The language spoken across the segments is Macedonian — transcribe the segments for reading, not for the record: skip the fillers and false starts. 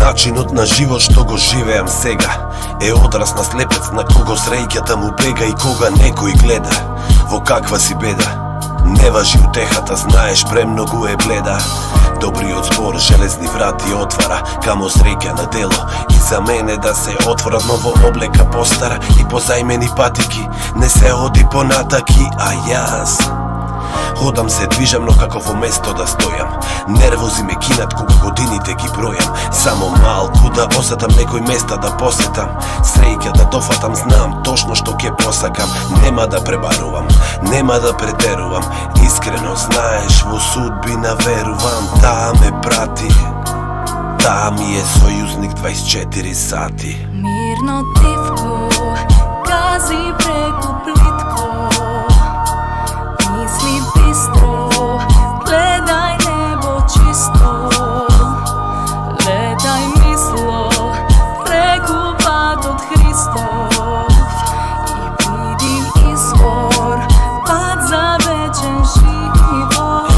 Начинот на живот што го живеам сега е одраз на слепец на кого среќата му бега и кога некој гледа во каква си беда. Не важи утехата, знаеш, премногу е бледа. Добриот збор железни врати отвара камо среќа на дело. И за мене да се отворат ново облека постара и позајмени патики. Не се оди понатаки, а јас ходам се движам, но како во место да стојам. Нервози ме кинат кога годините ги бројам. Само малку да осетам, некој места да посетам. Среќа да дофатам, знам точно што ќе посакам. Нема да пребарувам, нема да претерувам. Искрено знаеш, во судбина верувам. Таа ме прати, таа ми е сојузник 24 сати. Мирно тивко гази преку плитко, мисли бистро, гледај небо чисто. Летај мисло преку патот Христов и биди извор, пат за вечен живот.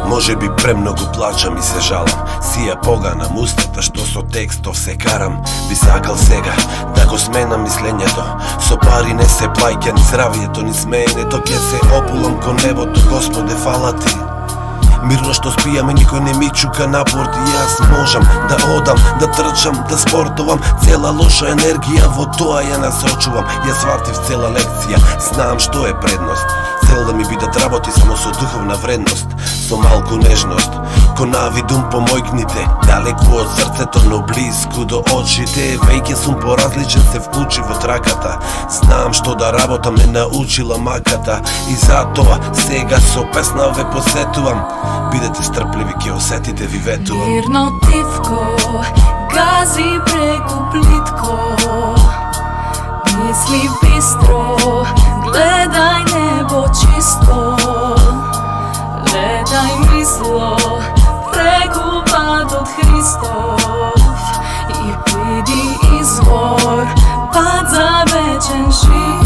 Може би премногу плачам и се жалам. Сија поганам устата што со текстов се карам. Би сакал сега да го сменам мислењето. Со пари не се плаќа ни здравието, ни смеенето. Ке се опулам кон небото, Господе, фала ти. Мирно што спијаме, никој не ми чука на борд. И јас можам да одам, да трчам, да спортувам. Цела лоша енергија во тоа ја насочувам. Ја сватив цела лекција, знам што е предност. Цел да ми бидат работи само со духовна вредност, со малку нежност. Конавидум помојкните, далеку од срцето, но близко до очите. Веќе сум поразличен, се вклучи во траката. Знам што да работам, ме научила маката. И затоа сега со песна ве посетувам. Бидете стрпливи, ќе осетите, ви ветувам. Мирно тивко гази преку плитко, мисли бистро, гледај небо чисто. Летај мисло преку патот Христов и биди извор, пат за вечен живот.